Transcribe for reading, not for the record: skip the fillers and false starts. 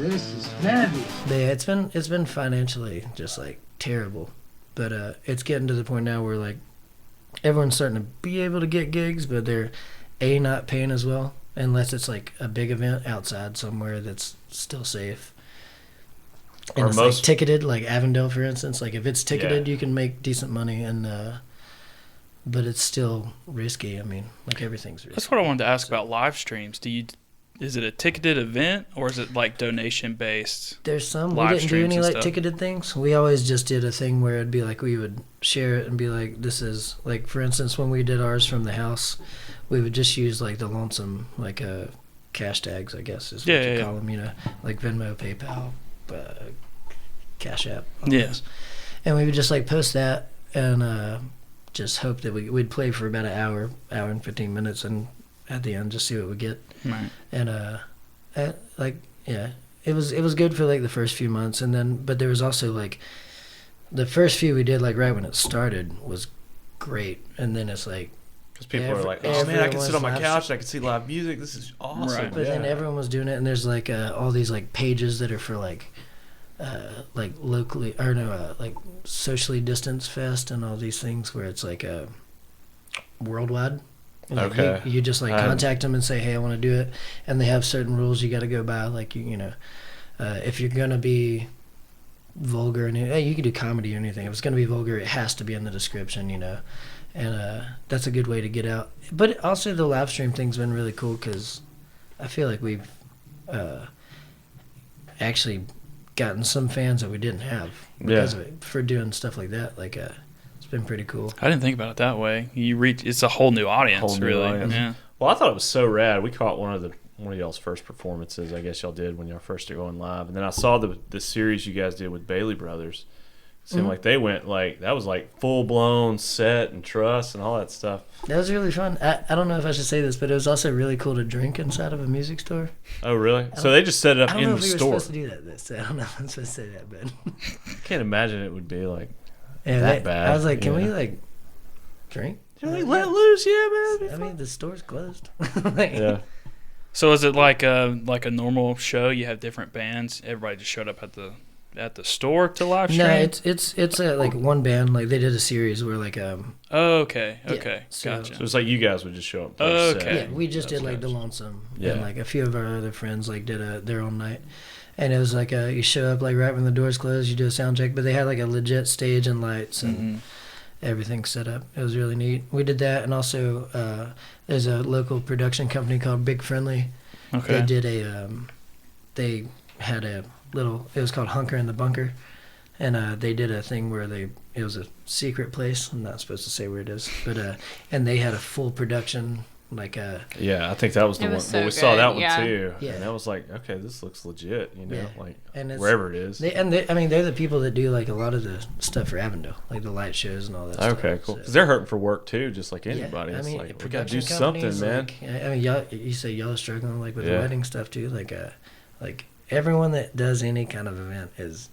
this is heavy. But yeah, it's been financially just like terrible, but it's getting to the point now where like everyone's starting to be able to get gigs, but they're not paying as well unless it's like a big event outside somewhere that's still safe. And Or it's most like ticketed, like Avondale, for instance. Like if it's ticketed, Yeah. you can make decent money, and but it's still risky. I mean, like everything's risky. That's what I wanted to ask about live streams. Is it a ticketed event or is it like donation based? There's some. We live didn't do streams any and like stuff? ticketed things. We always just did a thing where it'd be like we would share it and be like, this is like, for instance, when we did ours from the house, we would just use like the lonesome like cash tags, I guess is what you call them. You know, like Venmo, PayPal, Cash App. all Yeah. those. And we would just like post that and just hope that we'd play for about an hour and 15 minutes, and at the end just see what we get. Right. And like yeah, it was good for like the first few months, and then but there was also like the first few we did like right when it started was great, and then it's like because people are like, oh man, I can sit on my couch and I can see live music. This is awesome. Right. but then everyone was doing it, and there's like all these like pages that are for like locally or no like socially distanced fest and all these things where it's like worldwide. Like Okay. you just like contact them and say, hey, I want to do it, and they have certain rules you got to go by. Like you know, if you're gonna be vulgar and you can do comedy or anything. If it's gonna be vulgar, it has to be in the description. You know, and that's a good way to get out. But also the live stream thing's been really cool because I feel like we've actually gotten some fans that we didn't have because of it for doing stuff like that. Like it's been pretty cool. I didn't think about it that way. It's a whole new audience, really. Audience. Yeah. Well, I thought it was so rad. We caught one of y'all's first performances. I guess y'all did when y'all first started going live, and then I saw the series you guys did with Bailey Brothers. It seemed like they went like that was like full blown set and truss and all that stuff. That was really fun. I don't know if I should say this, but it was also really cool to drink inside of a music store. Oh, really? So they just set it I up don't in know the if we were store. supposed to do that. I don't know if I'm supposed to say that, but I can't imagine it would be like yeah, that bad. I was like, can Yeah. we like drink? You're like, let loose, yeah, man. I mean, the store's closed. Like, Yeah. So is it like a normal show? You have different bands. Everybody just showed up at the store to live stream. No, it's like one band. Like they did a series where like Oh, okay. so- Gotcha. So it's like you guys would just show up. and play a set. Okay. yeah, we just That's did like the nice. Lonesome, Yeah. and like a few of our other friends like did their own night, and it was like you show up like right when the doors close, you do a sound check, but they had like a legit stage and lights and everything set up. It was really neat. We did that, and also there's a local production company called Big Friendly. Okay. They did they had a little. It was called Hunker in the Bunker, and they did a thing where it was a secret place. I'm not supposed to say where it is, but and they had a full production like Yeah, I think that was the It one. was so Well, we saw that good, one too, Yeah. and that was like, okay, this looks legit. You know, Yeah. like and it's, wherever it is. I mean, they're the people that do like a lot of the stuff for Avondale, like the light shows and all that stuff. Okay, cool. So- Because they're hurting for work too, just like Yeah, anybody. I It's mean, like we gotta production do something, companies, man. like, I mean, you say y'all are struggling like with Yeah. the wedding stuff too. Like everyone that does any kind of event is